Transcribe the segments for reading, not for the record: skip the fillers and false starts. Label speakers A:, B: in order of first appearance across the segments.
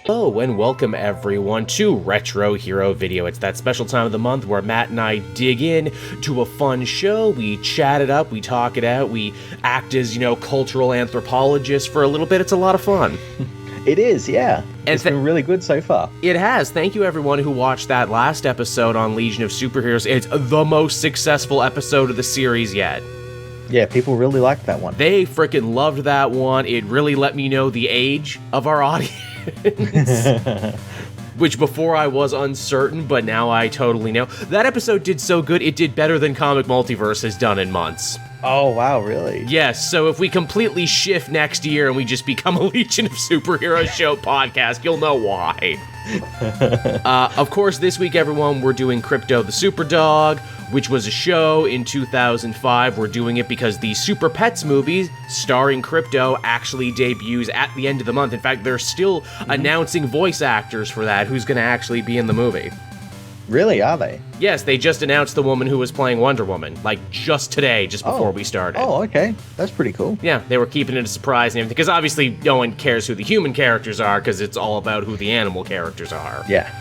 A: Hello and welcome everyone to Retro Hero Video. It's that special time of the month where Matt and I dig in to a fun show. We chat it up, we talk it out, we act as, cultural anthropologists for a little bit. It's a lot of fun.
B: It is, yeah. It's been really good so far.
A: It has. Thank you everyone who watched that last episode on Legion of Superheroes. It's the most successful episode of the series yet.
B: Yeah, people really liked that one.
A: They freaking loved that one. It really let me know the age of our audience. Which before I was uncertain, but now I totally know. That episode did so good, it did better than Comic Multiverse has done in months.
B: Oh, wow, really?
A: Yes, so if we completely shift next year and we just become a Legion of Superheroes show podcast, you'll know why. Of course, this week, everyone, we're doing Krypto The Super Dog, which was a show in 2005. We're doing it because the Superpets movie, starring Krypto, actually debuts at the end of the month. In fact, they're still announcing voice actors for that, who's going to actually be in the movie.
B: Really, are they?
A: Yes, they just announced the woman who was playing Wonder Woman, just today, just before we started.
B: Oh, okay. That's pretty cool.
A: Yeah, they were keeping it a surprise and everything, because obviously no one cares who the human characters are, because it's all about who the animal characters are.
B: Yeah.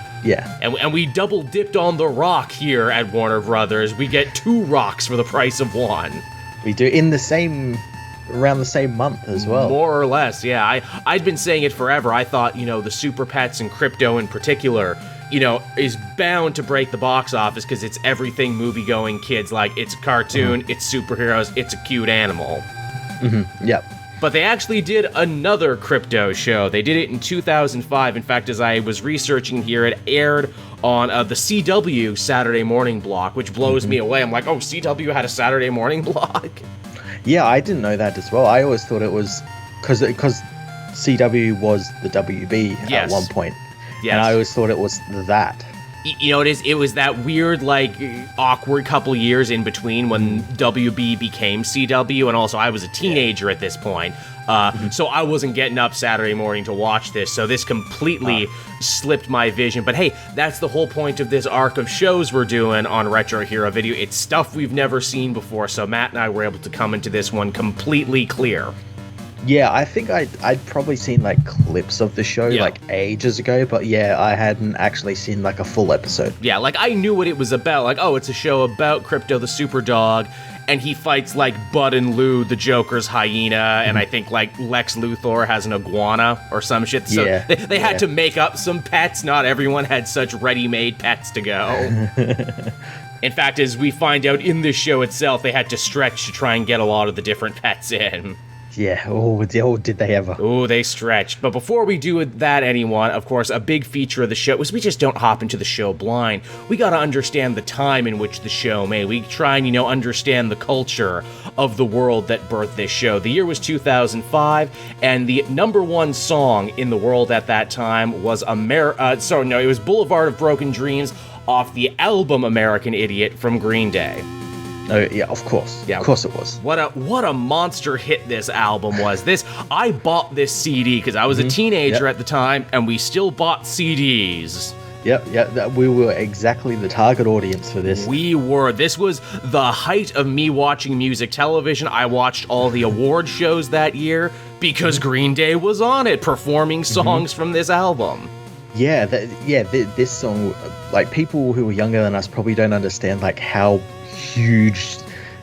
A: And we double dipped on the rock here at Warner Brothers. We get 2 rocks for the price of 1.
B: We do, around the same month as well.
A: More or less, yeah. I'd been saying it forever. I thought, the Super Pets and Krypto in particular, is bound to break the box office because it's everything movie-going kids. Like, it's a cartoon, it's superheroes, it's a cute animal.
B: Yep.
A: But they actually did another Krypto show. They did it in 2005. In fact, as I was researching here, it aired on the CW Saturday morning block, which blows me away. I'm like, oh, CW had a Saturday morning block?
B: Yeah, I didn't know that as well. I always thought it was because CW was the WB at one point. Yes. And I always thought it was that.
A: It was that weird, awkward couple years in between when WB became CW, and also I was a teenager at this point, so I wasn't getting up Saturday morning to watch this, so this completely slipped my vision. But hey, that's the whole point of this arc of shows we're doing on Retro Hero Video. It's stuff we've never seen before, so Matt and I were able to come into this one completely clear.
B: Yeah, I think I'd probably seen clips of the show ages ago, but yeah, I hadn't actually seen a full episode.
A: Yeah, I knew what it was about. It's a show about Krypto the Super Dog, and he fights Bud and Lou, the Joker's hyena, and I think Lex Luthor has an iguana or some shit. So they had to make up some pets. Not everyone had such ready-made pets to go. In fact, as we find out in the show itself, they had to stretch to try and get a lot of the different pets in.
B: Yeah, did they ever.
A: Oh, they stretched. But before we do that, anyone, of course, a big feature of the show is we just don't hop into the show blind. We gotta understand the time in which the show made. We try and, understand the culture of the world that birthed this show. The year was 2005, and the #1 song in the world at that time was it was Boulevard of Broken Dreams off the album American Idiot from Green Day.
B: Oh, yeah, of course. Yeah, of course it was.
A: What a monster hit this album was. I bought this CD because I was a teenager at the time, and we still bought CDs.
B: Yep, we were exactly the target audience for this.
A: We were. This was the height of me watching music television. I watched all the award shows that year because Green Day was on it, performing songs from this album.
B: Yeah, this song, people who were younger than us probably don't understand, how huge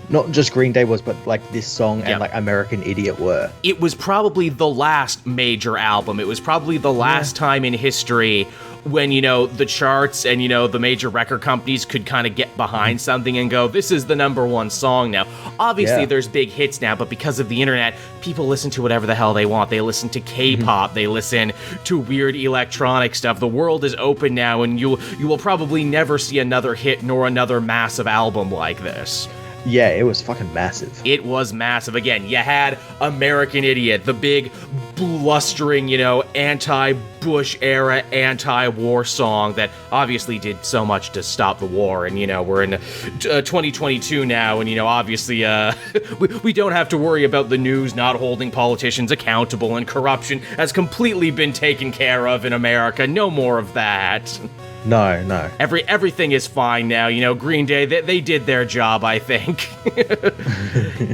B: not just Green Day was, but this song and American Idiot were.
A: It was probably the last major album. It was probably the last time in history when, the charts and, the major record companies could kind of get behind something and go, this is the #1 song now. Obviously, there's big hits now, but because of the internet, people listen to whatever the hell they want. They listen to K-pop. They listen to weird electronic stuff. The world is open now, and you will probably never see another hit nor another massive album like this.
B: Yeah, it was fucking massive.
A: It was massive. Again, you had American Idiot, the big, blustering, anti-Bush era, anti-war song that obviously did so much to stop the war. And, we're in 2022 now, and, obviously, we don't have to worry about the news not holding politicians accountable, and corruption has completely been taken care of in America. No more of that.
B: No.
A: Everything is fine now. You know, Green Day, they did their job, I think.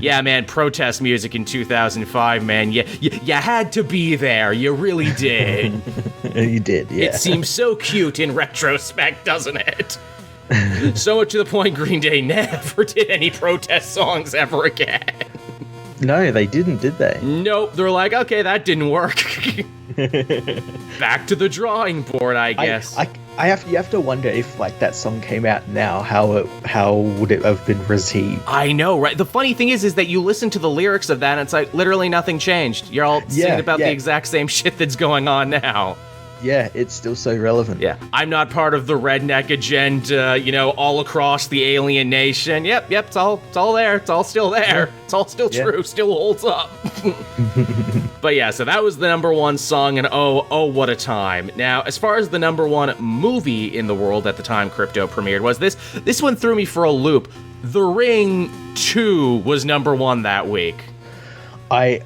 A: Yeah, man, protest music in 2005, man. You had to be there. You really did.
B: You did, yeah.
A: It seems so cute in retrospect, doesn't it? So much to the point Green Day never did any protest songs ever again.
B: No, they didn't, did they?
A: Nope, they're like, okay, that didn't work. Back to the drawing board, I guess.
B: You have to wonder if like that song came out now, how would it have been received?
A: I know, right? The funny thing is that you listen to the lyrics of that and it's like literally nothing changed. You're all singing about the exact same shit that's going on now.
B: Yeah, it's still so relevant.
A: Yeah, I'm not part of the redneck agenda, all across the alien nation. Yep, it's all there. It's all still there. It's all still true. Still holds up. But yeah, so that was the number one song, and oh, what a time. Now, as far as the number one movie in the world at the time Krypto premiered was this one threw me for a loop. The Ring 2 was number one that week.
B: I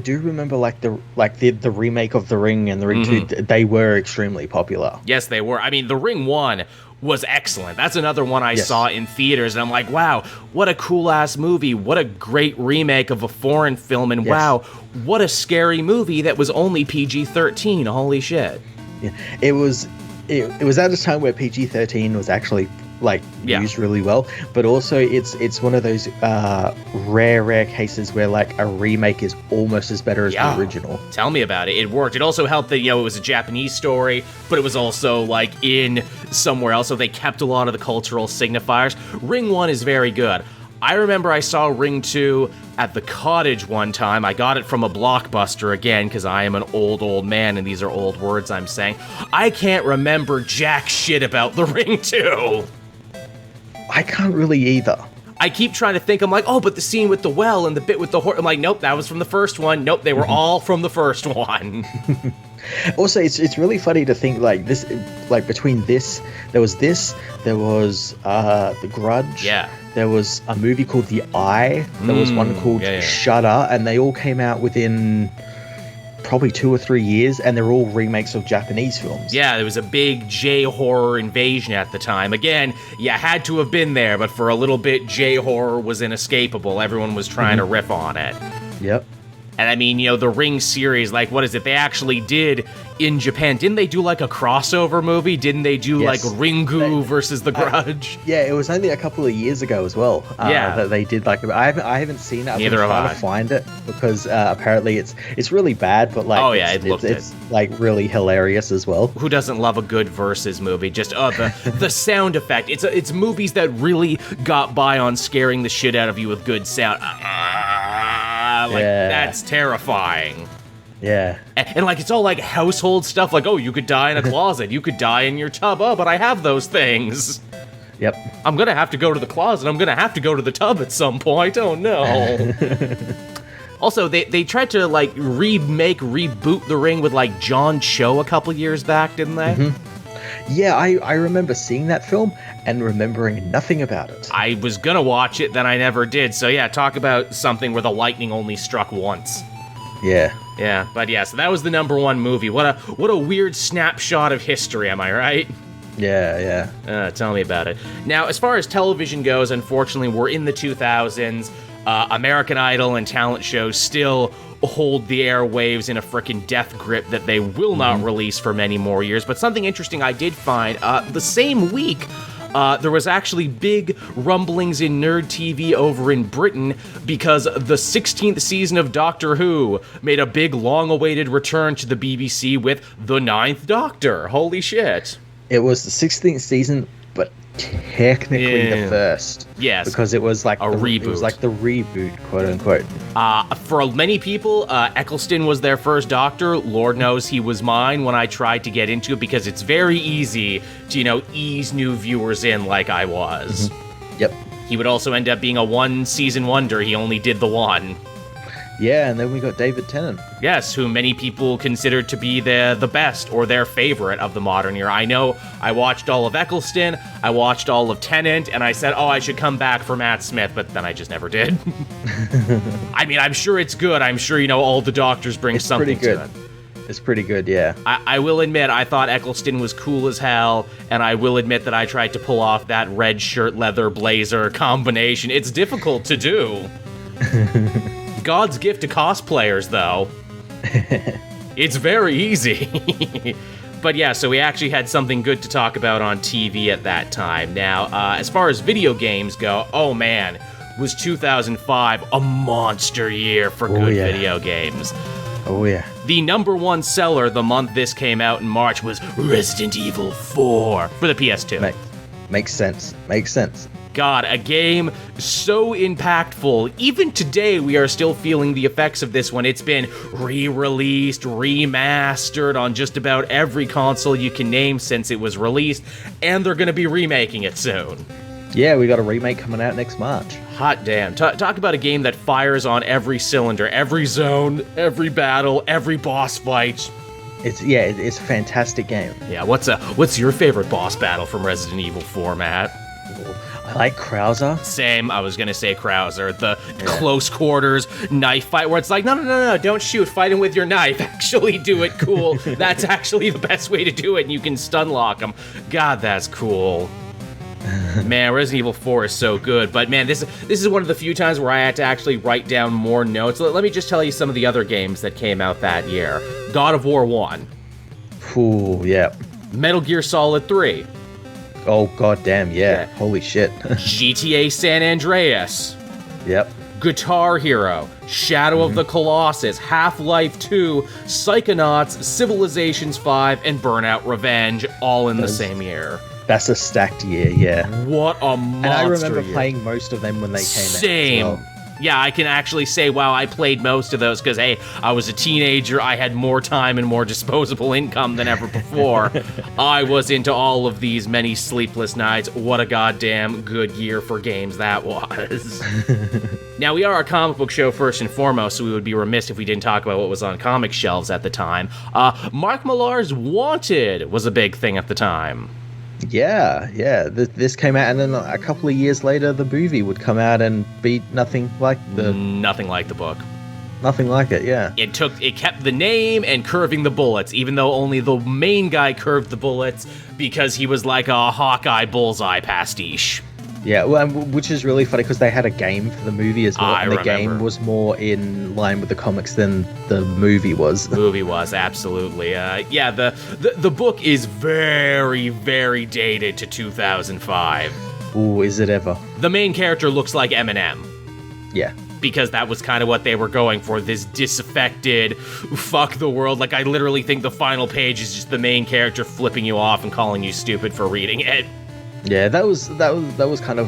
B: do remember the remake of The Ring and The Ring 2, they were extremely popular.
A: Yes, they were. I mean, The Ring 1 was excellent. That's another one I saw in theaters, and I'm like, wow, what a cool-ass movie. What a great remake of a foreign film, and wow, what a scary movie that was only PG-13. Holy shit.
B: Yeah, it was at a time where PG-13 was actually used really well, but also it's one of those rare cases where like a remake is almost as better as the original.
A: Tell me about it. It worked. It also helped that it was a Japanese story, but it was also like in somewhere else, so they kept a lot of the cultural signifiers. Ring 1 is very good. I remember I saw Ring 2 at the Cottage one time. I got it from a Blockbuster again, because I am an old man, and these are old words I'm saying. I can't remember jack shit about the Ring 2.
B: I can't really either.
A: I keep trying to think. I'm like, oh, but the scene with the well and the bit with the horse. I'm like, nope, that was from the first one. Nope, they were all from the first one.
B: Also, it's really funny to think like this, like between this, there was The Grudge.
A: Yeah.
B: There was a movie called The Eye. There was one called Shudder, and they all came out within probably 2 or 3 years, and they're all remakes of Japanese films.
A: Yeah, there was a big J-horror invasion at the time. Again, you had to have been there, but for a little bit, J-horror was inescapable. Everyone was trying to riff on it.
B: Yep.
A: And I mean, the Ring series, like, what is it? They actually did in Japan. Didn't they do like a crossover movie? Didn't they do like Ringu versus The Grudge?
B: Yeah, it was only a couple of years ago as well. That they did like. I haven't seen it. I've been trying to find it because apparently it's really bad, but like it's like really hilarious as well.
A: Who doesn't love a good versus movie? Just the sound effect. It's movies that really got by on scaring the shit out of you with good sound. That's terrifying.
B: Yeah.
A: And like, it's all like household stuff, like, oh, you could die in a closet, you could die in your tub, oh, but I have those things.
B: Yep.
A: I'm gonna have to go to the closet, I'm gonna have to go to the tub at some point, oh no. Also, they tried to like reboot The Ring with like John Cho a couple years back, didn't they?
B: Mm-hmm. Yeah, I remember seeing that film and remembering nothing about it.
A: I was gonna watch it, then I never did, so yeah, talk about something where the lightning only struck once.
B: Yeah.
A: Yeah, but yeah, so that was the number one movie. What a weird snapshot of history, am I right?
B: Yeah.
A: Tell me about it. Now, as far as television goes, unfortunately, we're in the 2000s. American Idol and talent shows still hold the airwaves in a frickin' death grip that they will not release for many more years. But something interesting I did find, the same week, there was actually big rumblings in nerd TV over in Britain because the 16th season of Doctor Who made a big, long-awaited return to the BBC with The Ninth Doctor. Holy shit.
B: It was the 16th season, but technically the first.
A: Yes.
B: Because it was like
A: a reboot. It
B: was like the reboot, quote-unquote.
A: For many people, Eccleston was their first Doctor. Lord knows he was mine when I tried to get into it because it's very easy to, ease new viewers in like I was.
B: Mm-hmm. Yep.
A: He would also end up being a one-season wonder. He only did the one.
B: Yeah, and then we got David Tennant.
A: Yes, who many people consider to be the best or their favorite of the modern era. I know I watched all of Eccleston, I watched all of Tennant, and I said, I should come back for Matt Smith, but then I just never did. I mean, I'm sure it's good. I'm sure, all the doctors bring something to it.
B: It's pretty good, yeah.
A: I will admit, I thought Eccleston was cool as hell, and I will admit that I tried to pull off that red shirt, leather blazer combination. It's difficult to do. God's gift to cosplayers, though. It's very easy. But yeah, so we actually had something good to talk about on TV at that time. Now, as far as video games go, oh man, was 2005 a monster year for good video games.
B: Oh yeah.
A: The number one seller the month this came out in March was Resident Evil 4 for the PS2.
B: Makes sense. Makes sense.
A: God, a game so impactful. Even today, we are still feeling the effects of this one. It's been re-released, remastered on just about every console you can name since it was released, and they're going to be remaking it soon.
B: Yeah, we got a remake coming out next March.
A: Hot damn. Talk about a game that fires on every cylinder, every zone, every battle, every boss fight.
B: It's a fantastic game.
A: Yeah, what's your favorite boss battle from Resident Evil 4, Matt?
B: I like Krauser.
A: Same, I was gonna say Krauser. The close quarters knife fight where it's like, no, don't shoot, fight him with your knife. Actually do it cool. That's actually the best way to do it, and you can stun lock him. God, that's cool. Man, Resident Evil 4 is so good, but man, this is one of the few times where I had to actually write down more notes. Let me just tell you some of the other games that came out that year. God of War 1.
B: Ooh, yeah.
A: Metal Gear Solid 3.
B: Oh, goddamn, yeah. Holy shit.
A: GTA San Andreas.
B: Yep.
A: Guitar Hero, Shadow of the Colossus, Half-Life 2, Psychonauts, Civilizations 5, and Burnout Revenge, all in the same year.
B: That's a stacked year, yeah.
A: What a monster
B: And I remember
A: year.
B: playing most of them when they came out.
A: Same.
B: As well.
A: Yeah, I can actually say, wow, I played most of those because, hey, I was a teenager, I had more time and more disposable income than ever before. I was into all of these many sleepless nights. What a goddamn good year for games that was. Now, we are a comic book show first and foremost, so we would be remiss if we didn't talk about what was on comic shelves at the time. Mark Millar's Wanted was a big thing at the time.
B: Yeah. This came out, and then a couple of years later, the movie would come out and be nothing like the
A: book.
B: Nothing like it, yeah.
A: It kept the name and curving the bullets, even though only the main guy curved the bullets because he was like a Hawkeye bullseye pastiche.
B: Yeah, well, which is really funny because they had a game for the movie as well, and the game was more in line with the comics than the movie was.
A: Absolutely. The book is very, very dated to 2005.
B: Ooh, is it ever?
A: The main character looks like Eminem.
B: Yeah.
A: Because that was kind of what they were going for, this disaffected, fuck the world. Like, I literally think the final page is just the main character flipping you off and calling you stupid for reading it.
B: Yeah, that was kind of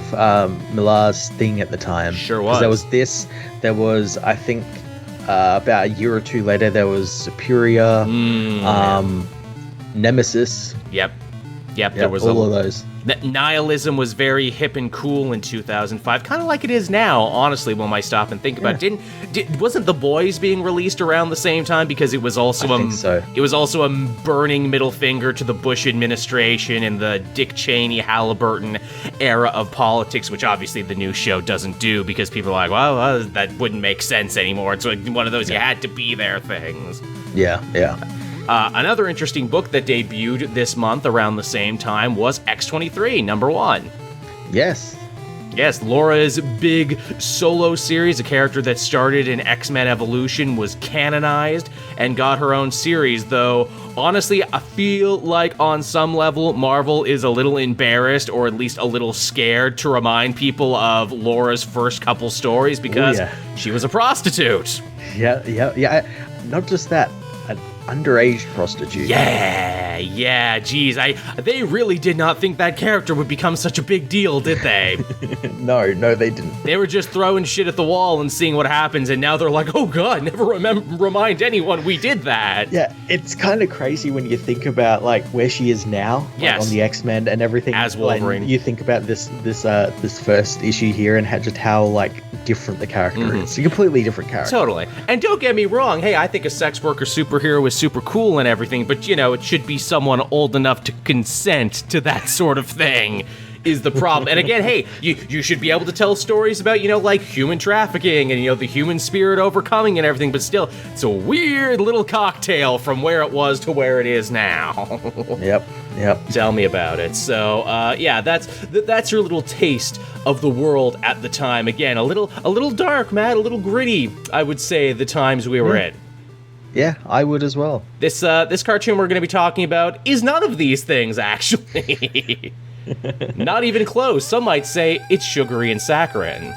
B: Millar's thing at the time.
A: Sure was.
B: There was this. There was, I think, about a year or two later, there was Superior, Nemesis.
A: Yep, there was
B: all of those.
A: Nihilism was very hip and cool in 2005, kind of like it is now, honestly, when I stop and think about it. Wasn't The Boys being released around the same time? Because it was also it was also a burning middle finger to the Bush administration and the Dick Cheney, Halliburton era of politics, which obviously the new show doesn't do because people are like, well, that wouldn't make sense anymore. It's like one of those you had to be there things.
B: Yeah.
A: Another interesting book that debuted this month around the same time was X-23, #1.
B: Yes,
A: Laura's big solo series, a character that started in X-Men Evolution, was canonized and got her own series, though honestly, I feel like on some level, Marvel is a little embarrassed or at least a little scared to remind people of Laura's first couple stories because she was a prostitute.
B: Yeah. Not just that. Underage prostitute.
A: Yeah, geez, they really did not think that character would become such a big deal, did they?
B: No, they didn't.
A: They were just throwing shit at the wall and seeing what happens, and now they're like, oh god, never remind anyone we did that.
B: Yeah, it's kind of crazy when you think about, like, where she is now, on the X-Men and everything.
A: As Wolverine.
B: Like, you think about this first issue here and just how, like, different the character is. It's a completely different character.
A: Totally. And don't get me wrong, hey, I think a sex worker superhero is super cool and everything, but, it should be someone old enough to consent to that sort of thing. is the problem. And again, hey, you should be able to tell stories about, like human trafficking and, the human spirit overcoming and everything, but still, it's a weird little cocktail from where it was to where it is now.
B: Yep.
A: Tell me about it. So, that's your little taste of the world at the time. Again, a little dark, Matt, a little gritty, I would say, the times we were in.
B: Yeah, I would as well.
A: This cartoon we're going to be talking about is none of these things, actually. Not even close. Some might say it's sugary and saccharine.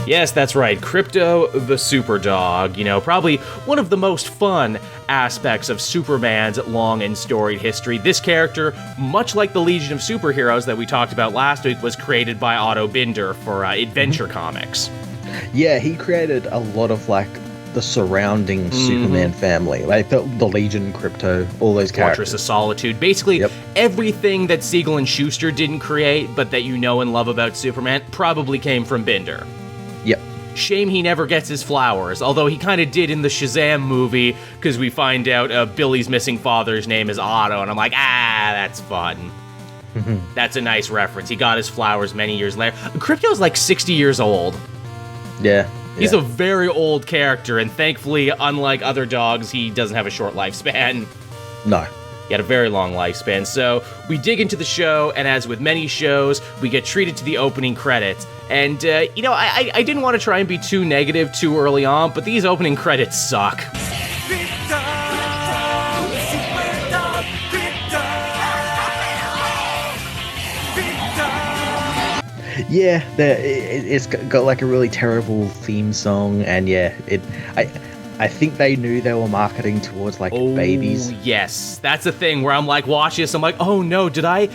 A: Yes, that's right. Krypto the Super Dog. Probably one of the most fun aspects of Superman's long and storied history. This character, much like the Legion of Superheroes that we talked about last week, was created by Otto Binder for Adventure Comics.
B: Yeah, he created a lot of, the surrounding Superman family, like the Legion, Krypto, all those characters.
A: Fortress of Solitude. Basically, everything that Siegel and Schuster didn't create, but that you know and love about Superman, probably came from Binder.
B: Yep.
A: Shame he never gets his flowers, although he kind of did in the Shazam movie, because we find out Billy's missing father's name is Otto, and I'm like, that's fun. That's a nice reference. He got his flowers many years later. Krypto's 60 years old.
B: Yeah.
A: He's a very old character, and thankfully, unlike other dogs, he doesn't have a short lifespan.
B: No.
A: He had a very long lifespan. So we dig into the show, and as with many shows, we get treated to the opening credits. And, I didn't want to try and be too negative too early on, but these opening credits suck.
B: Yeah, it's got a really terrible theme song, and I think they knew they were marketing towards babies.
A: Yes, that's the thing where I'm watching this, I'm like, oh no, did I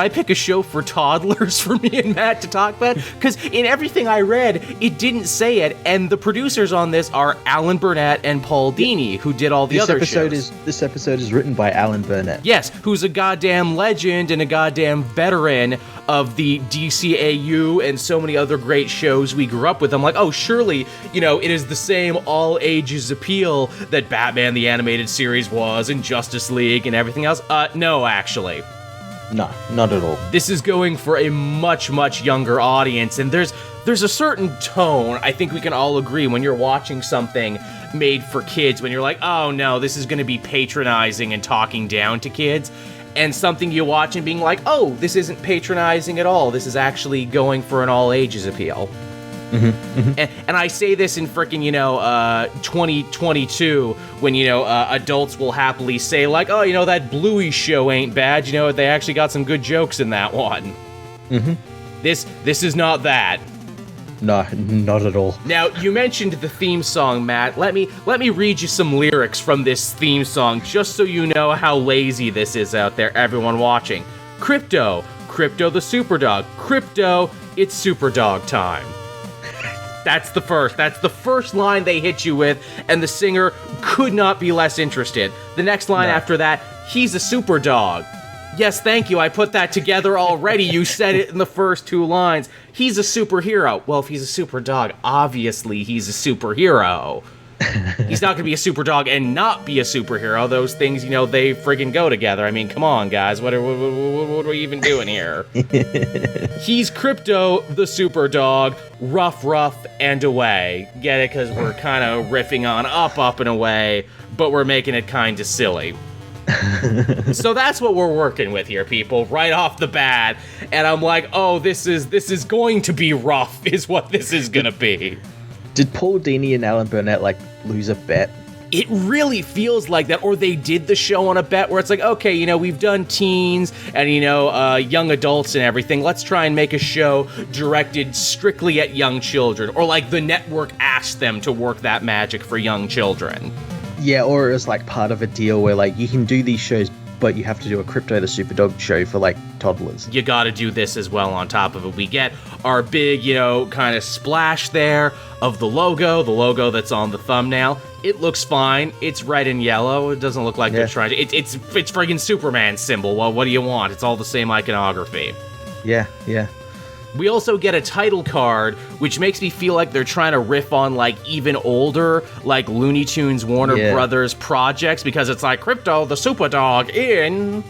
A: pick a show for toddlers for me and Matt to talk about? Because in everything I read, it didn't say it, and the producers on this are Alan Burnett and Paul Dini, who did all the other shows.
B: This episode is written by Alan Burnett.
A: Yes, who's a goddamn legend and a goddamn veteran of the DCAU and so many other great shows we grew up with. I'm like, oh, surely, it is the same all ages appeal that Batman the Animated Series was, and Justice League and everything else. No, actually.
B: No, not at all.
A: This is going for a much, much younger audience, and there's a certain tone I think we can all agree when you're watching something made for kids, when you're like, oh no, this is going to be patronizing and talking down to kids, and something you watch and being like, oh, this isn't patronizing at all, this is actually going for an all ages appeal. And I say this in frickin', 2022, when, adults will happily say, oh, that Bluey show ain't bad, they actually got some good jokes in that one. This is not that.
B: No, not at all.
A: Now, you mentioned the theme song, Matt. Let me read you some lyrics from this theme song, just so you know how lazy this is out there, everyone watching. Krypto the Super Dog. Krypto, it's Super Dog time. That's the first line they hit you with, and the singer could not be less interested. The next line after that, he's a super dog. Yes, thank you, I put that together already. You said it in the first two lines. He's a superhero. Well, if he's a super dog, obviously he's a superhero. He's not going to be a super dog and not be a superhero. Those things, they friggin' go together. I mean, come on, guys. What are we even doing here? He's Krypto the Super Dog, rough, and away. Get it? Because we're kind of riffing on up, and away, but we're making it kind of silly. So that's what we're working with here, people, right off the bat. And I'm like, oh, this is going to be rough, is what this is going to be.
B: Did Paul Dini and Alan Burnett, lose a bet?
A: It really feels like that, or they did the show on a bet where it's like, okay, we've done teens and, young adults and everything. Let's try and make a show directed strictly at young children, or the network asked them to work that magic for young children.
B: Yeah, or it was part of a deal where you can do these shows, but you have to do a Krypto the Super Dog show for toddlers.
A: You gotta do this as well on top of it. We get our big, kind of splash there of the logo that's on the thumbnail. It looks fine. It's red and yellow. It doesn't look like they're trying to... It's friggin' Superman's symbol. Well, what do you want? It's all the same iconography.
B: Yeah.
A: We also get a title card, which makes me feel like they're trying to riff on, even older, Looney Tunes, Warner Brothers projects, because it's Krypto the Super Dog in...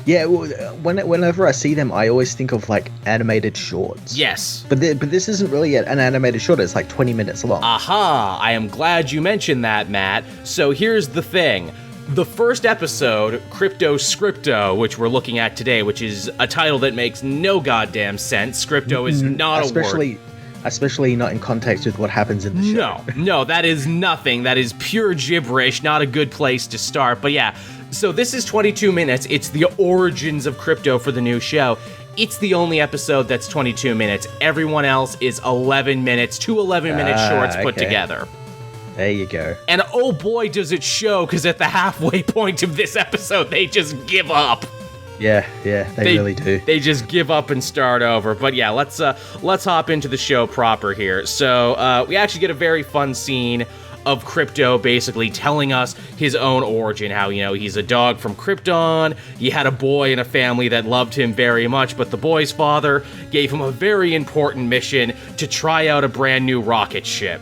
B: Yeah, well, whenever I see them, I always think of like animated shorts.
A: Yes.
B: But this isn't really an animated short. It's like 20 minutes long.
A: Aha! I am glad you mentioned that, Matt. So here's the thing. The first episode, Krypto, which we're looking at today, which is a title that makes no goddamn sense. Krypto is not a word.
B: Especially not in context with what happens in the show.
A: No, that is nothing. That is pure gibberish, not a good place to start. But yeah, so this is 22 minutes. It's the origins of Krypto for the new show. It's the only episode that's 22 minutes. Everyone else is 11 minutes, 2 11-minute shorts put together.
B: There you go.
A: And oh boy, does it show, because at the halfway point of this episode, they just give up.
B: Yeah, they really do.
A: They just give up and start over. But yeah, let's hop into the show proper here. So we actually get a very fun scene of Krypto basically telling us his own origin, how, he's a dog from Krypton. He had a boy in a family that loved him very much, but the boy's father gave him a very important mission to try out a brand new rocket ship.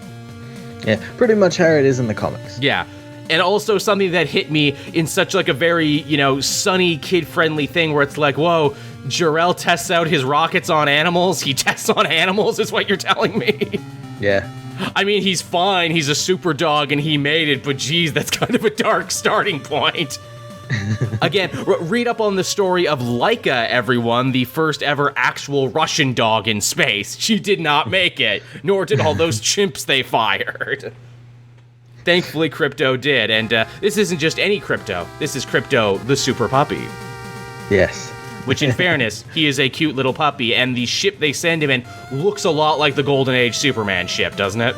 B: Yeah, pretty much how it is in the comics.
A: Yeah. And also something that hit me in such like a very, sunny, kid-friendly thing where it's like, whoa, Jor-El tests out his rockets on animals. He tests on animals is what you're telling me.
B: Yeah.
A: I mean, he's fine. He's a super dog and he made it, but geez, that's kind of a dark starting point. Again, read up on the story of Laika, everyone, the first ever actual Russian dog in space. She did not make it, nor did all those chimps they fired. Thankfully, Krypto did, and this isn't just any Krypto. This is Krypto the Super Puppy.
B: Yes.
A: Which, in fairness, he is a cute little puppy, and the ship they send him in looks a lot like the Golden Age Superman ship, doesn't it?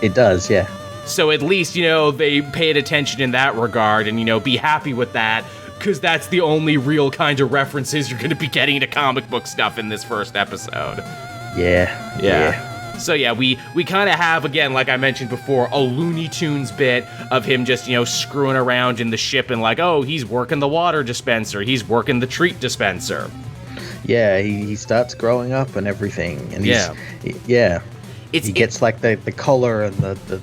B: It does, yeah.
A: So at least, they paid attention in that regard, and, be happy with that, because that's the only real kind of references you're going to be getting to comic book stuff in this first episode.
B: Yeah.
A: So yeah, we kind of have, again, like I mentioned before, a Looney Tunes bit of him just, screwing around in the ship and like, oh, he's working the water dispenser, he's working the treat dispenser.
B: Yeah, he starts growing up and everything, and he gets like the collar and the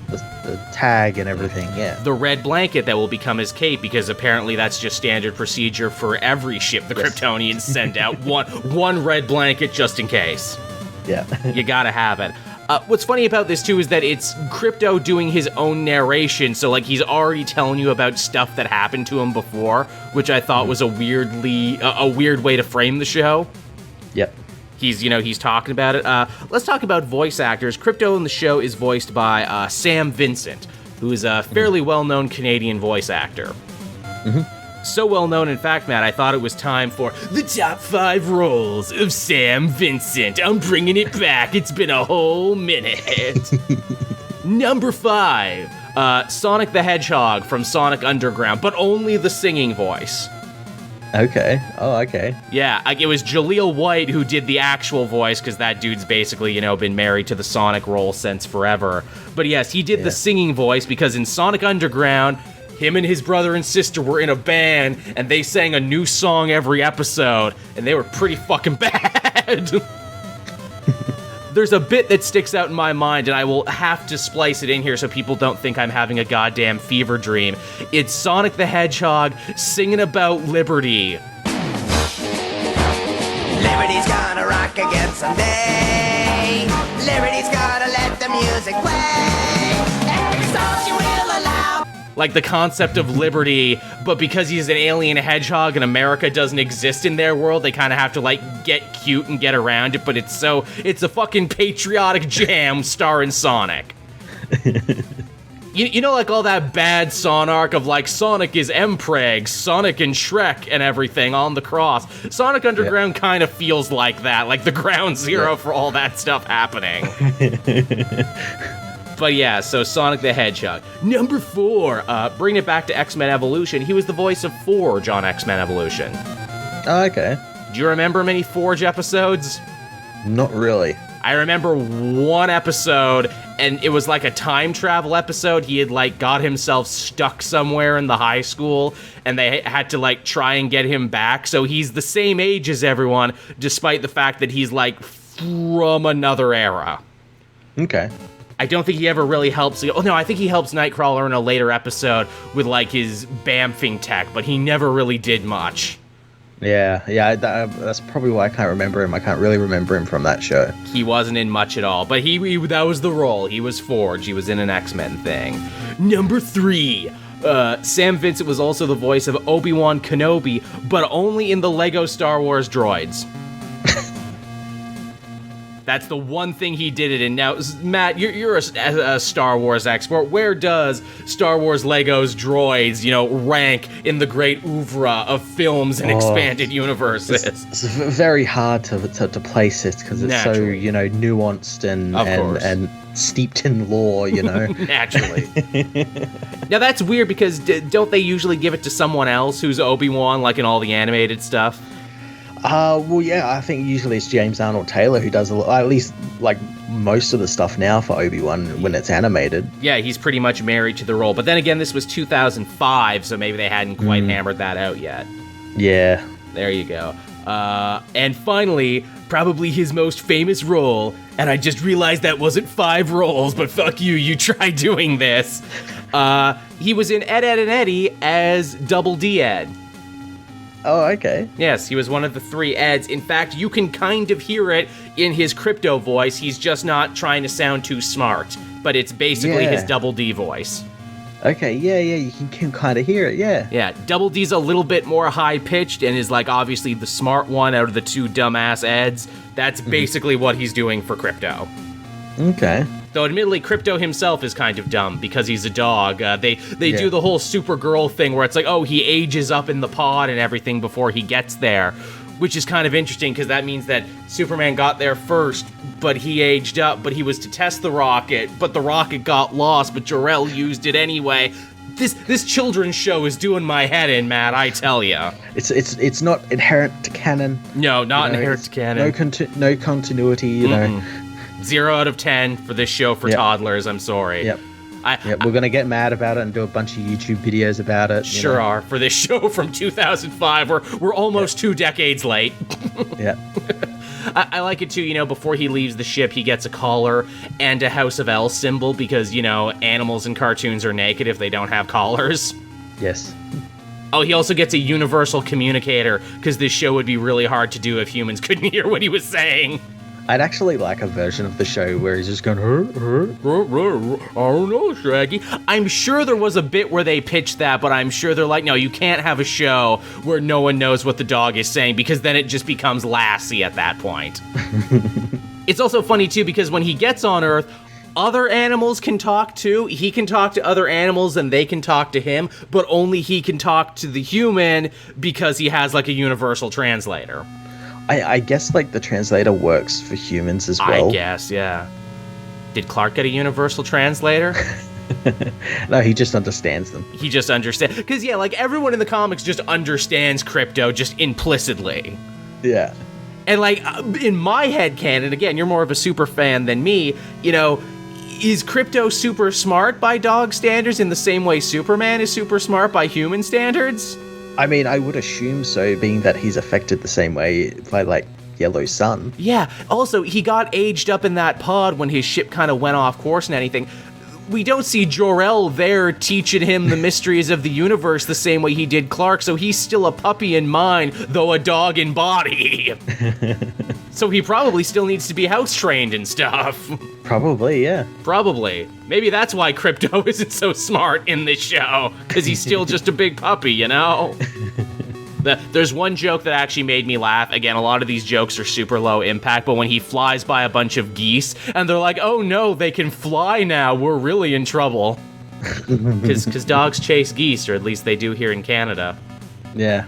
B: tag and everything, yeah.
A: The red blanket that will become his cape, because apparently that's just standard procedure for every ship the Kryptonians send out. One red blanket just in case.
B: Yeah.
A: You gotta have it. What's funny about this, too, is that it's Krypto doing his own narration, so, like, he's already telling you about stuff that happened to him before, which I thought was a weird way to frame the show.
B: Yep.
A: He's talking about it. Let's talk about voice actors. Krypto in the show is voiced by Sam Vincent, who is a fairly well-known Canadian voice actor.
B: Mm-hmm.
A: So well known, in fact, Matt, I thought it was time for the top 5 roles of Sam Vincent. I'm bringing it back. It's been a whole minute. Number 5, Sonic the Hedgehog from Sonic Underground, but only the singing voice.
B: Okay. Oh, okay.
A: Yeah, it was Jaleel White who did the actual voice, because that dude's basically, been married to the Sonic role since forever. But yes, he did the singing voice, because in Sonic Underground, him and his brother and sister were in a band, and they sang a new song every episode, and they were pretty fucking bad. There's a bit that sticks out in my mind, and I will have to splice it in here so people don't think I'm having a goddamn fever dream. It's Sonic the Hedgehog singing about liberty.
C: Liberty's gonna rock again someday. Liberty's gonna let the music play. Every song she will allow.
A: Like the concept of liberty, but because he's an alien hedgehog and America doesn't exist in their world, they kind of have to like get cute and get around it, but it's a fucking patriotic jam starring Sonic. You know, like all that bad Sonark of like Sonic is Mpreg, Sonic and Shrek and everything on the cross. Sonic Underground kind of feels like that, like the ground zero for all that stuff happening. But yeah, so Sonic the Hedgehog. Number 4, bring it back to X-Men Evolution. He was the voice of Forge on X-Men Evolution.
B: Oh, okay.
A: Do you remember many Forge episodes?
B: Not really.
A: I remember one episode, and it was like a time travel episode. He had like got himself stuck somewhere in the high school, and they had to like try and get him back. So he's the same age as everyone, despite the fact that he's like from another era.
B: Okay.
A: I don't think he ever really helps. Oh no, I think he helps Nightcrawler in a later episode with like his bamfing tech, but he never really did much.
B: That's probably why I can't remember him. I can't really remember him from that show.
A: He wasn't in much at all, but he that was the role. He was Forge. He was in an X-Men thing. Number 3. Sam Vincent was also the voice of Obi-Wan Kenobi, but only in the Lego Star Wars droids. That's the one thing he did it in. Now, Matt, you're a Star Wars expert. Where does Star Wars Legos droids, rank in the great oeuvre of films and expanded universes?
B: It's very hard to place it because it's so, nuanced and steeped in lore,
A: Naturally. Now, that's weird because don't they usually give it to someone else who's Obi-Wan, like in all the animated stuff?
B: I think usually it's James Arnold Taylor who does at least like most of the stuff now for Obi-Wan when it's animated.
A: Yeah, he's pretty much married to the role. But then again, this was 2005, so maybe they hadn't quite hammered that out yet.
B: Yeah.
A: There you go. And finally, probably his most famous role, and I just realized that wasn't 5 roles, but fuck you, you try doing this. He was in Ed, Edd and Eddy as Double D Ed.
B: Oh, okay.
A: Yes, he was one of the 3 Eds. In fact, you can kind of hear it in his Krypto voice. He's just not trying to sound too smart, but it's basically his Double D voice.
B: Okay, you can kind of hear it, yeah.
A: Yeah, Double D's a little bit more high-pitched and is like obviously the smart one out of the 2 dumbass Eds. That's basically what he's doing for Krypto.
B: Okay.
A: Though admittedly, Krypto himself is kind of dumb because he's a dog. They do the whole Supergirl thing where it's like, oh, he ages up in the pod and everything before he gets there, which is kind of interesting because that means that Superman got there first, but he aged up, but he was to test the rocket, but the rocket got lost, but Jor-El used it anyway. This children's show is doing my head in, Matt, I tell ya.
B: It's not inherent to canon.
A: No, not inherent to canon.
B: No continuity, you know.
A: 0 out of 10 for this show for toddlers, I'm sorry.
B: Yep. We're going to get mad about it and do a bunch of YouTube videos about it.
A: Sure are. For this show from 2005, we're almost 2 decades late.
B: Yeah.
A: I like it too, before he leaves the ship, he gets a collar and a House of L symbol because, animals in cartoons are naked if they don't have collars.
B: Yes.
A: Oh, he also gets a universal communicator because this show would be really hard to do if humans couldn't hear what he was saying.
B: I'd actually like a version of the show where he's just going,
A: I don't know, Shaggy. I'm sure there was a bit where they pitched that, but I'm sure they're like, no, you can't have a show where no one knows what the dog is saying because then it just becomes Lassie at that point. It's also funny, too, because when he gets on Earth, other animals can talk, too. He can talk to other animals and they can talk to him, but only he can talk to the human because he has, like, a universal translator.
B: I guess, like, the translator works for humans as well.
A: I guess, yeah. Did Clark get a universal translator?
B: No, he just understands them.
A: He just understands. Because, yeah, like, everyone in the comics just understands Krypto just implicitly.
B: Yeah.
A: And, like, in my headcanon, again, you're more of a super fan than me, is Krypto super smart by dog standards in the same way Superman is super smart by human standards?
B: I mean, I would assume so, being that he's affected the same way by, like, Yellow Sun.
A: Yeah. Also, he got aged up in that pod when his ship kind of went off course and anything. We don't see Jor-El there teaching him the mysteries of the universe the same way he did Clark, so he's still a puppy in mind, though a dog in body. So he probably still needs to be house-trained and stuff.
B: Probably, yeah.
A: Probably. Maybe that's why Krypto isn't so smart in this show, because he's still just a big puppy, There's one joke that actually made me laugh. Again, a lot of these jokes are super low impact, but when he flies by a bunch of geese, and they're like, oh no, they can fly now, we're really in trouble. Because dogs chase geese, or at least they do here in Canada.
B: Yeah.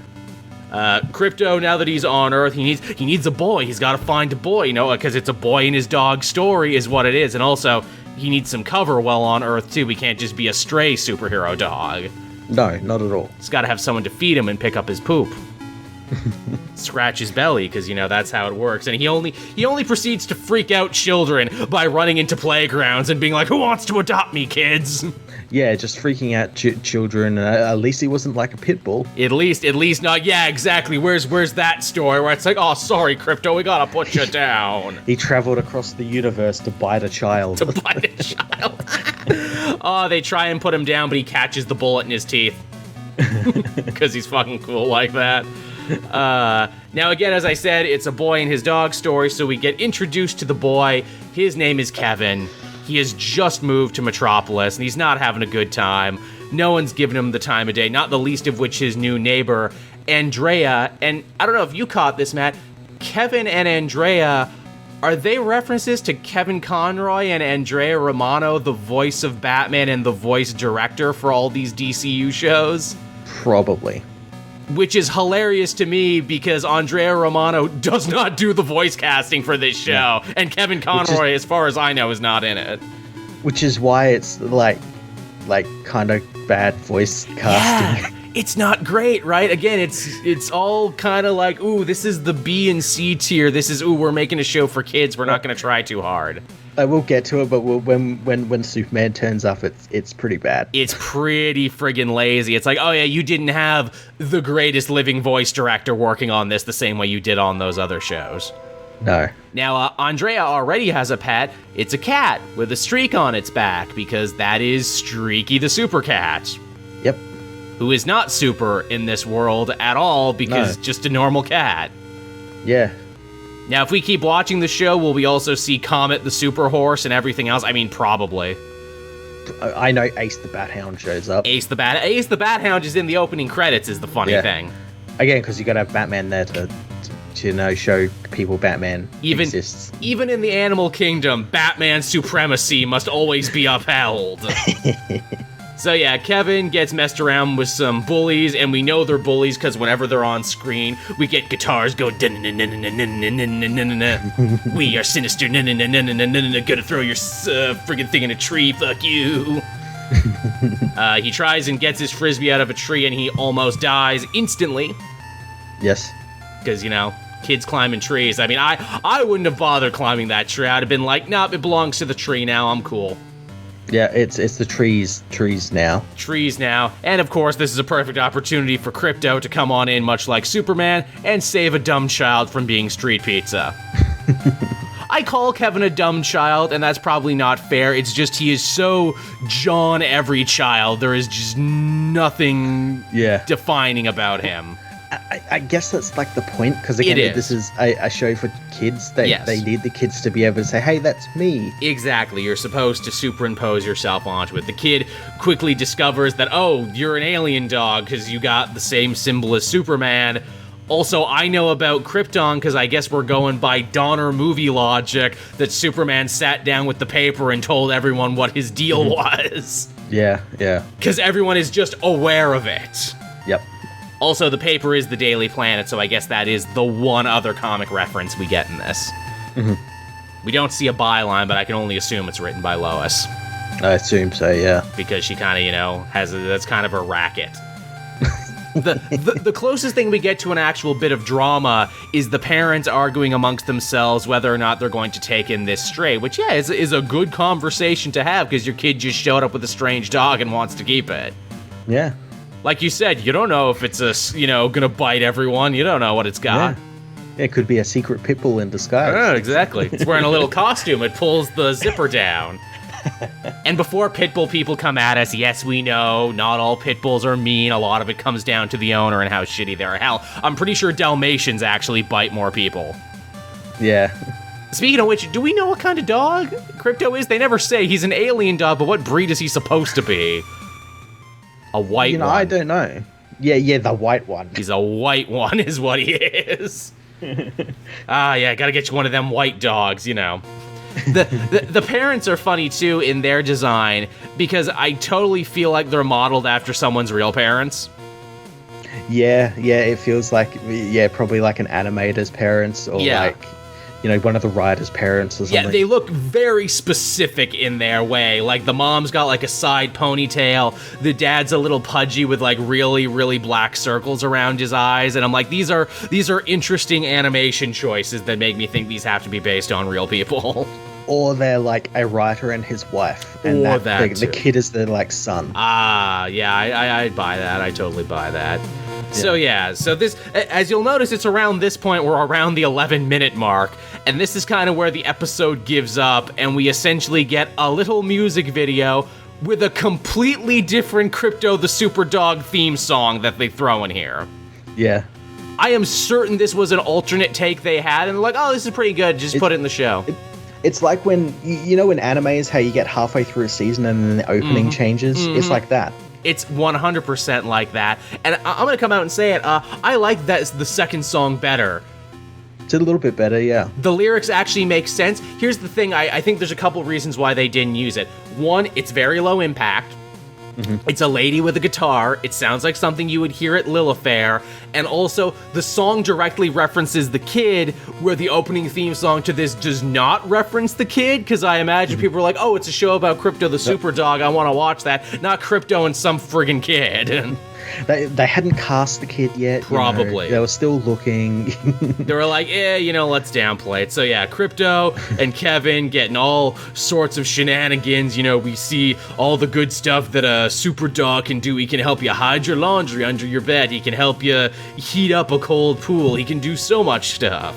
A: Krypto, now that he's on Earth, he needs a boy. He's got to find a boy, because it's a boy in his dog story is what it is. And also, he needs some cover while on Earth, too. He can't just be a stray superhero dog.
B: No, not at all.
A: He's got to have someone to feed him and pick up his poop. Scratch his belly, because, that's how it works. And he only proceeds to freak out children by running into playgrounds and being like, who wants to adopt me, kids?
B: Yeah, just freaking out children. At least he wasn't like a pit bull.
A: At least not. Yeah, exactly. Where's that story where it's like, oh, sorry, Krypto, we gotta put you down.
B: He traveled across the universe to bite a child.
A: Oh, they try and put him down, but he catches the bullet in his teeth. Because he's fucking cool like that. Now, again, as I said, it's a boy and his dog story, so we get introduced to the boy. His name is Kevin. He has just moved to Metropolis, and he's not having a good time. No one's giving him the time of day, not the least of which his new neighbor, Andrea. And I don't know if you caught this, Matt. Kevin and Andrea, are they references to Kevin Conroy and Andrea Romano, the voice of Batman and the voice director for all these DCU shows?
B: Probably.
A: Which is hilarious to me because Andrea Romano does not do the voice casting for this show, and Kevin Conroy, as far as I know, is not in it.
B: Which is why it's like kind of bad voice casting.
A: Yeah, it's not great, right? Again, it's all kind of like, ooh, this is the B and C tier. This is, ooh, we're making a show for kids. We're not going to try too hard.
B: I will get to it, but when Superman turns up, it's pretty bad.
A: It's pretty friggin' lazy. It's like, oh yeah, you didn't have the greatest living voice director working on this the same way you did on those other shows.
B: No.
A: Now, Andrea already has a pet. It's a cat with a streak on its back, because that is Streaky the Super Cat.
B: Yep.
A: Who is not super in this world at all, because just a normal cat.
B: Yeah.
A: Now, if we keep watching the show, will we also see Comet the Super Horse and everything else? I mean, probably.
B: I know Ace the Bat Hound shows up.
A: Ace the Bat Hound is in the opening credits, is the funny thing.
B: Again, because you got to have Batman there to show people Batman exists.
A: Even in the animal kingdom, Batman's supremacy must always be upheld. So yeah, Kevin gets messed around with some bullies, and we know they're bullies because whenever they're on screen, we get guitars go we are sinister, gonna throw your friggin' thing in a tree, fuck you. He tries and gets his frisbee out of a tree, and he almost dies instantly.
B: Yes.
A: Because, kids climbing trees. I mean, I wouldn't have bothered climbing that tree. I'd have been like, nope, it belongs to the tree now, I'm cool.
B: Yeah, it's the trees now.
A: Trees now. And of course, this is a perfect opportunity for Krypto to come on in, much like Superman, and save a dumb child from being street pizza. I call Kevin a dumb child, and that's probably not fair. It's just he is so John every child. There is just nothing defining about him.
B: I guess that's like the point, because again, this is a show for kids. They need the kids to be able to say, hey, that's me.
A: Exactly. You're supposed to superimpose yourself onto it. The kid quickly discovers that, oh, you're an alien dog because you got the same symbol as Superman. Also, I know about Krypton because I guess we're going by Donner movie logic that Superman sat down with the paper and told everyone what his deal was.
B: Yeah.
A: Because everyone is just aware of it.
B: Yep.
A: Also, the paper is the Daily Planet, so I guess that is the one other comic reference we get in this.
B: Mm-hmm.
A: We don't see a byline, but I can only assume it's written by Lois.
B: I assume so, yeah.
A: Because she kind of, that's kind of a racket. The closest thing we get to an actual bit of drama is the parents arguing amongst themselves whether or not they're going to take in this stray, which, is a good conversation to have because your kid just showed up with a strange dog and wants to keep it.
B: Yeah.
A: Like you said, you don't know if it's gonna bite everyone. You don't know what it's got.
B: Yeah. It could be a secret pit bull in disguise.
A: Oh, exactly. It's wearing a little costume. It pulls the zipper down. And before pit bull people come at us, yes, we know not all pit bulls are mean. A lot of it comes down to the owner and how shitty they are. Hell, I'm pretty sure Dalmatians actually bite more people.
B: Yeah.
A: Speaking of which, do we know what kind of dog Krypto is? They never say. He's an alien dog, but what breed is he supposed to be? A white one.
B: I don't know. Yeah, the white one.
A: He's a white one is what he is. Gotta get you one of them white dogs, The parents are funny, too, in their design, because I totally feel like they're modeled after someone's real parents.
B: Yeah, it feels like, probably like an animator's parents, or like, one of the writer's parents or something.
A: Yeah, they look very specific in their way. Like, the mom's got, like, a side ponytail. The dad's a little pudgy with, like, really, really black circles around his eyes. And I'm like, these are interesting animation choices that make me think these have to be based on real people.
B: Or they're, like, a writer and his wife. And the kid is their, like, son.
A: I'd buy that. I totally buy that. Yeah. So this, as you'll notice, it's around this point, we're around the 11-minute mark, and this is kind of where the episode gives up, and we essentially get a little music video with a completely different Krypto the Super Dog theme song that they throw in here.
B: Yeah.
A: I am certain this was an alternate take they had, and they're like, oh, this is pretty good, just put it in the show.
B: It's like when, you know, in anime is how you get halfway through a season and then the opening changes? It's like that.
A: It's 100% like that. And I'm going to come out and say it. I like the second song better.
B: It's a little bit better, yeah.
A: The lyrics actually make sense. Here's the thing. I think there's a couple reasons why they didn't use it. One, it's very low impact. It's a lady with a guitar. It sounds like something you would hear at Lilith Fair. And also, the song directly references the kid, where the opening theme song to this does not reference the kid, because I imagine people are like, oh, it's a show about Krypto the Super Dog, I want to watch that. Not Krypto and some friggin' kid.
B: They hadn't cast the kid yet.
A: Probably.
B: You know, they were still looking.
A: They were like, let's downplay it. So yeah, Krypto and Kevin getting all sorts of shenanigans. You know, we see all the good stuff that a super dog can do. He can help you hide your laundry under your bed. He can help you heat up a cold pool. He can do so much stuff.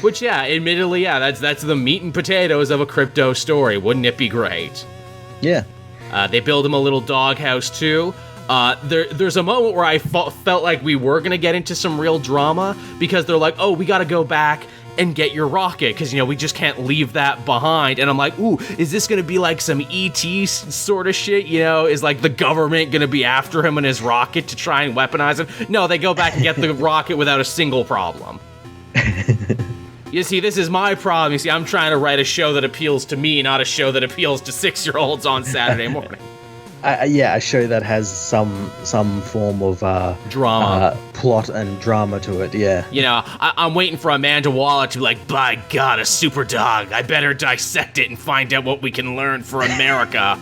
A: Which, yeah, admittedly, yeah, that's the meat and potatoes of a Krypto story. Wouldn't it be great?
B: Yeah.
A: They build him a little doghouse, too. There's a moment where I felt like we were going to get into some real drama, because they're like, oh, we got to go back and get your rocket, because, you know, we just can't leave that behind. And I'm like, ooh, is this going to be like some E.T. sort of shit? You know, is like the government going to be after him and his rocket to try and weaponize him? No, they go back and get the rocket without a single problem. You see, this is my problem. You see, I'm trying to write a show that appeals to me, not a show that appeals to 6-year-olds on Saturday morning.
B: A show that has some form of
A: drama,
B: plot and drama to it. Yeah.
A: You know, I'm waiting for Amanda Waller to be like, by God, a super dog. I better dissect it and find out what we can learn for America.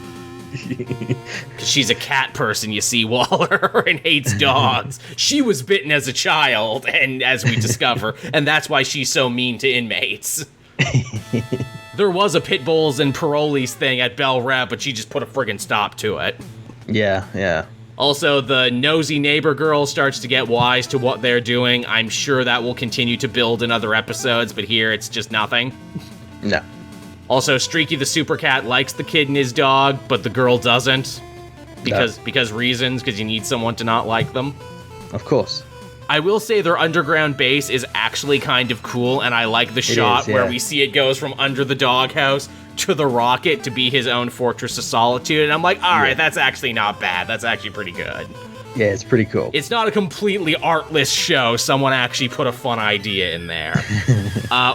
A: 'Cause she's a cat person, you see, Waller, and hates dogs. She was bitten as a child, and as we discover, and that's why she's so mean to inmates. There was a pit bulls and parolees thing at Bell Rev, but she just put a friggin' stop to it.
B: Yeah.
A: Also, the nosy neighbor girl starts to get wise to what they're doing. I'm sure that will continue to build in other episodes, but here it's just nothing.
B: No.
A: Also, Streaky the Super Cat likes the kid and his dog, but the girl doesn't. Because reasons, because you need someone to not like them.
B: Of course.
A: I will say their underground base is actually kind of cool, and I like the shot where we see it goes from under the doghouse to the rocket to be his own fortress of solitude, and I'm like, all right, that's actually not bad. That's actually pretty good.
B: Yeah, it's pretty cool.
A: It's not a completely artless show. Someone actually put a fun idea in there.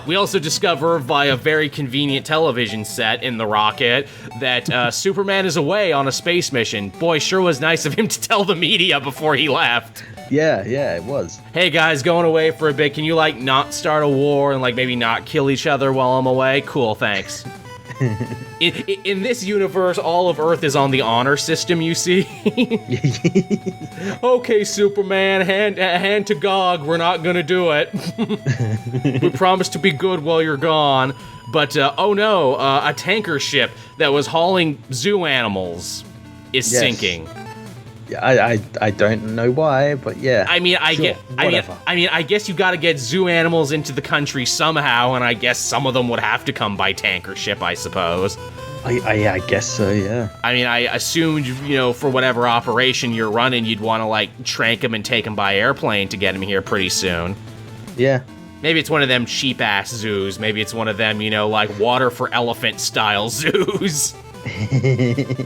A: We also discover via a very convenient television set in the rocket that Superman is away on a space mission. Boy, sure was nice of him to tell the media before he left.
B: Yeah, it was.
A: Hey guys, going away for a bit. Can you, like, not start a war and, like, maybe not kill each other while I'm away? Cool, thanks. In this universe, all of Earth is on the honor system, you see? Okay, Superman, hand to Gog, we're not gonna do it. We promise to be good while you're gone. But, oh no, a tanker ship that was hauling zoo animals is sinking.
B: I don't know why, but yeah.
A: I mean, I guess you got to get zoo animals into the country somehow, and I guess some of them would have to come by tanker ship, I suppose.
B: I guess so, yeah.
A: I mean, I assumed, you know, for whatever operation you're running, you'd want to, like, trank them and take them by airplane to get them here pretty soon.
B: Yeah.
A: Maybe it's one of them cheap-ass zoos. Maybe it's one of them, you know, like, water for elephant-style zoos.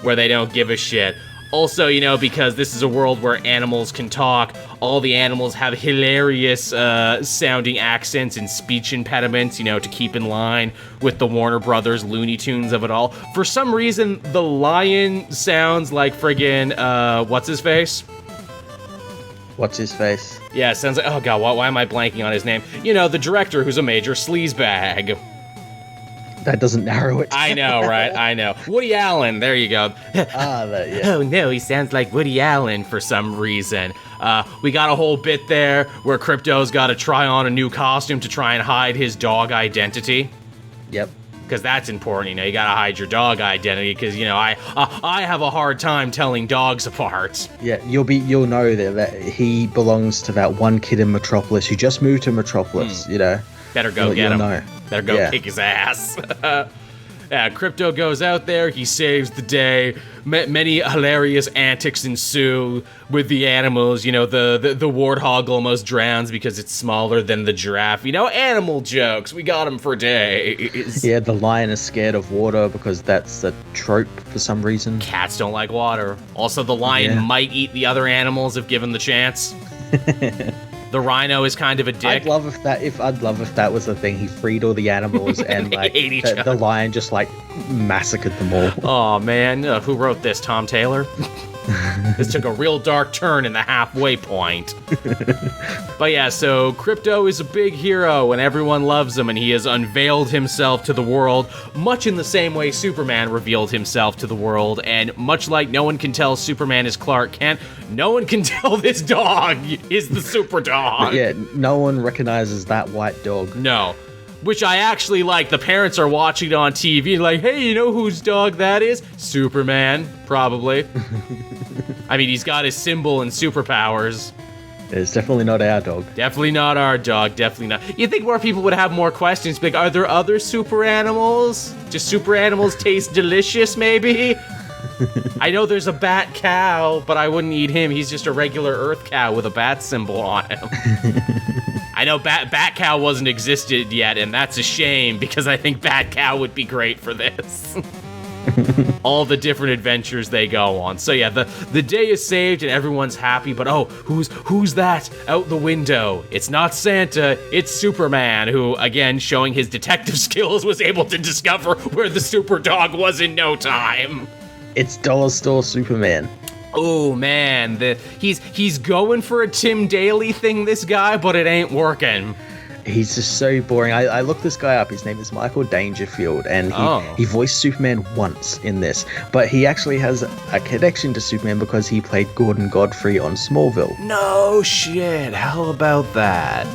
A: Where they don't give a shit. Also, you know, because this is a world where animals can talk, all the animals have hilarious sounding accents and speech impediments, you know, to keep in line with the Warner Brothers Looney Tunes of it all. For some reason, the lion sounds like friggin', what's-his-face?
B: What's-his-face?
A: Yeah, it sounds like, oh god, why am I blanking on his name? You know, the director who's a major sleazebag.
B: That doesn't narrow it.
A: I know, right? I know. Woody Allen, there you go.
B: Yeah.
A: Oh no, he sounds like Woody Allen for some reason. We got a whole bit there where Krypto's got to try on a new costume to try and hide his dog identity.
B: Yep.
A: Because that's important, you know, you gotta hide your dog identity, because, you know, I have a hard time telling dogs apart.
B: Yeah, you'll know that he belongs to that one kid in Metropolis who just moved to Metropolis, you know.
A: Better go get him.
B: Know.
A: Better go kick his ass. Krypto goes out there, he saves the day. Many hilarious antics ensue with the animals. You know, the warthog almost drowns because it's smaller than the giraffe. You know, animal jokes. We got them for days.
B: Yeah, the lion is scared of water because that's a trope for some reason.
A: Cats don't like water. Also, the lion might eat the other animals if given the chance. The rhino is kind of a dick.
B: I'd love if that was the thing. He freed all the animals and like the lion just like massacred them all.
A: Oh man, who wrote this? Tom Taylor? This took a real dark turn in the halfway point. But yeah, so Krypto is a big hero and everyone loves him, and he has unveiled himself to the world, much in the same way Superman revealed himself to the world, and much like no one can tell Superman is Clark Kent, no one can tell this dog is the Super Dog.
B: Yeah, no one recognizes that white dog.
A: No. Which I actually like. The parents are watching it on TV like, hey, you know whose dog that is? Superman, probably. I mean, he's got his symbol and superpowers.
B: It's definitely not our dog.
A: Definitely not our dog, definitely not. You'd think more people would have more questions, like, are there other super animals? Do super animals taste delicious, maybe? I know there's a bat cow, but I wouldn't eat him. He's just a regular earth cow with a bat symbol on him. I know Bat Cow wasn't existed yet, and that's a shame, because I think Bat Cow would be great for this. All the different adventures they go on. So yeah, the day is saved and everyone's happy, but oh, who's that out the window? It's not Santa, it's Superman, who, again, showing his detective skills, was able to discover where the Super Dog was in no time.
B: It's Dollar Store Superman.
A: Oh man, he's going for a Tim Daly thing, this guy, but it ain't working.
B: He's just so boring. I looked this guy up. His name is Michael Dangerfield, and he voiced Superman once in this. But he actually has a connection to Superman because he played Gordon Godfrey on Smallville.
A: No shit. How about that?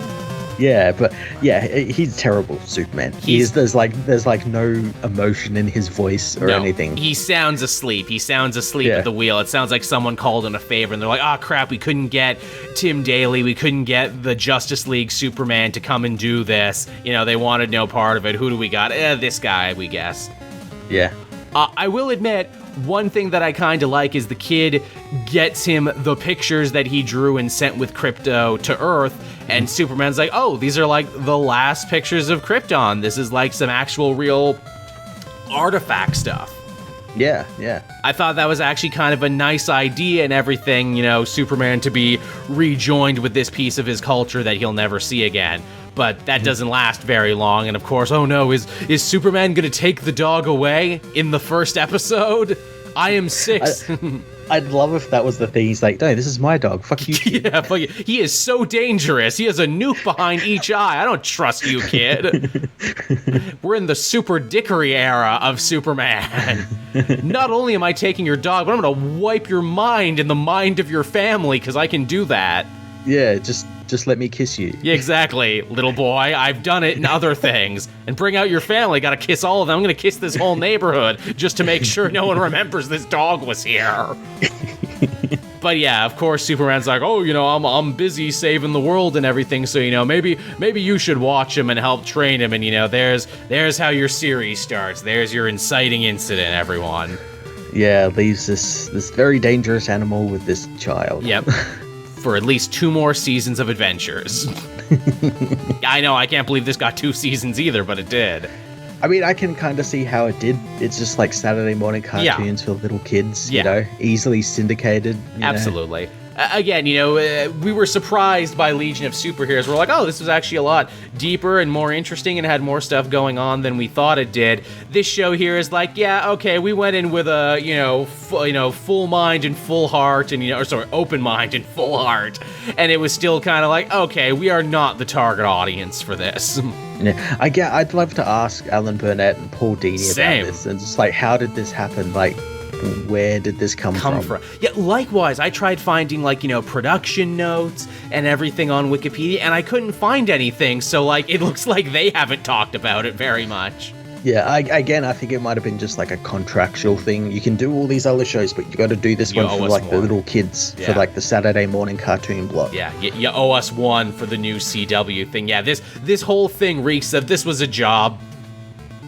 B: Yeah, but yeah, he's terrible Superman. There's like no emotion in his voice or anything.
A: He sounds asleep. At the wheel. It sounds like someone called in a favor and they're like, oh crap, we couldn't get Tim Daly, we couldn't get the Justice League Superman to come and do this. You know, they wanted no part of it. Who do we got? This guy, we guess.
B: Yeah.
A: I will admit, one thing that I kind of like is the kid gets him the pictures that he drew and sent with Krypto to Earth, and Superman's like, oh, these are like the last pictures of Krypton. This is like some actual real artifact stuff.
B: Yeah, yeah.
A: I thought that was actually kind of a nice idea and everything, you know, Superman to be rejoined with this piece of his culture that he'll never see again. But that doesn't last very long, and of course, oh no, is Superman gonna take the dog away in the first episode? I am 6.
B: I'd love if that was the thing. He's like, no, this is my dog. Fuck you.
A: Yeah, fuck you. He is so dangerous. He has a nuke behind each eye. I don't trust you, kid. We're in the super dickery era of Superman. Not only am I taking your dog, but I'm gonna wipe your mind and the mind of your family, because I can do that.
B: Yeah, just let me kiss you.
A: Yeah, exactly, little boy. I've done it in other things. And bring out your family. Gotta kiss all of them. I'm gonna kiss this whole neighborhood just to make sure no one remembers this dog was here. But yeah, of course, Superman's like, oh, you know, I'm busy saving the world and everything, so, you know, maybe you should watch him and help train him, and, you know, there's how your series starts. There's your inciting incident, everyone.
B: Yeah, leaves this very dangerous animal with this child.
A: Yep. For at least 2 more seasons of adventures. I know, I can't believe this got 2 seasons either, but it did.
B: I mean, I can kind of see how it did. It's just like Saturday morning cartoons for little kids, you know, easily syndicated.
A: Absolutely. Again, you know, we were surprised by Legion of Superheroes. We're like, oh, this was actually a lot deeper and more interesting and had more stuff going on than we thought it did. This show here is like, yeah, okay, we went in with a, full mind and full heart, and, open mind and full heart. And it was still kind of like, okay, we are not the target audience for this.
B: Yeah, I'd love to ask Alan Burnett and Paul Dini about this, and just like, how did this happen? Like, where did this come from?
A: Yeah, likewise, I tried finding, production notes and everything on Wikipedia, and I couldn't find anything, so, it looks like they haven't talked about it very much.
B: Yeah, I think it might have been just, a contractual thing. You can do all these other shows, but you got to do this one for, the little kids, for, the Saturday morning cartoon block.
A: Yeah, you owe us one for the new CW thing. Yeah, this whole thing reeks of this was a job.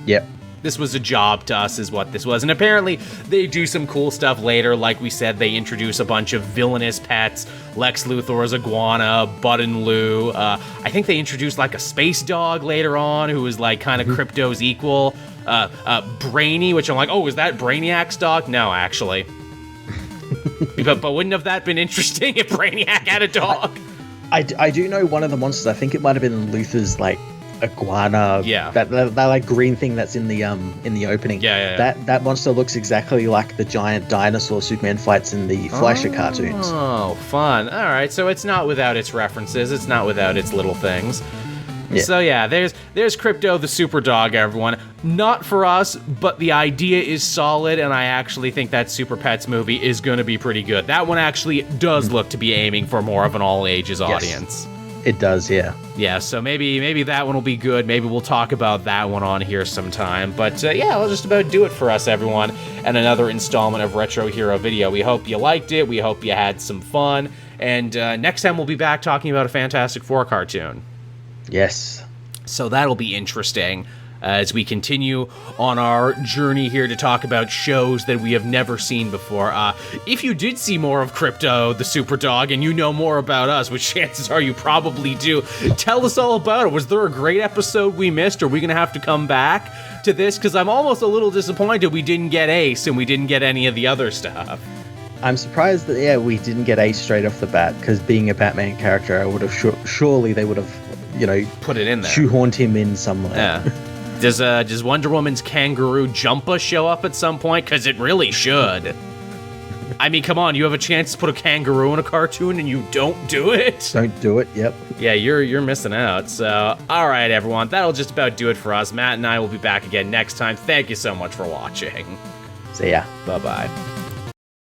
B: Yep.
A: This was a job to us is what this was. And apparently they do some cool stuff later. Like we said, they introduce a bunch of villainous pets. Lex Luthor's iguana, Bud and Lou. I think they introduced like a space dog later on who was like kind of Krypto's equal. Brainy, which I'm like, oh, is that Brainiac's dog? No, actually. but wouldn't have that been interesting if Brainiac had a dog?
B: I do know one of the monsters. I think it might have been Luthor's like iguana.
A: Yeah.
B: That like green thing that's in the opening.
A: Yeah.
B: That monster looks exactly like the giant dinosaur Superman fights in the Fleischer cartoons.
A: Oh, fun. All right, so it's not without its references. It's not without its little things. Yeah. So yeah, there's Krypto the Super Dog, everyone. Not for us, but the idea is solid, and I actually think that Superpets movie is going to be pretty good. That one actually does look to be aiming for more of an all-ages audience.
B: It does, yeah.
A: Yeah, so maybe that one will be good. Maybe we'll talk about that one on here sometime. But yeah, that'll just about do it for us, everyone, and another installment of Retro Hero Video. We hope you liked it. We hope you had some fun. And next time we'll be back talking about a Fantastic Four cartoon.
B: Yes.
A: So that'll be interesting as we continue on our journey here to talk about shows that we have never seen before. If you did see more of Krypto the Super Dog and you know more about us, which chances are you probably do, tell us all about it. Was there a great episode we missed? Are we going to have to come back to this? Because I'm almost a little disappointed we didn't get Ace and we didn't get any of the other stuff.
B: I'm surprised that, we didn't get Ace straight off the bat, because being a Batman character, I would have surely they would have,
A: put it in there.
B: Shoehorned him in somewhere.
A: Yeah. Does Wonder Woman's kangaroo Jumpa show up at some point? Because it really should. I mean, come on, you have a chance to put a kangaroo in a cartoon and you don't do it?
B: Don't do it, yep.
A: Yeah, you're missing out. So, all right, everyone, that'll just about do it for us. Matt and I will be back again next time. Thank you so much for watching.
B: See ya.
A: Bye-bye.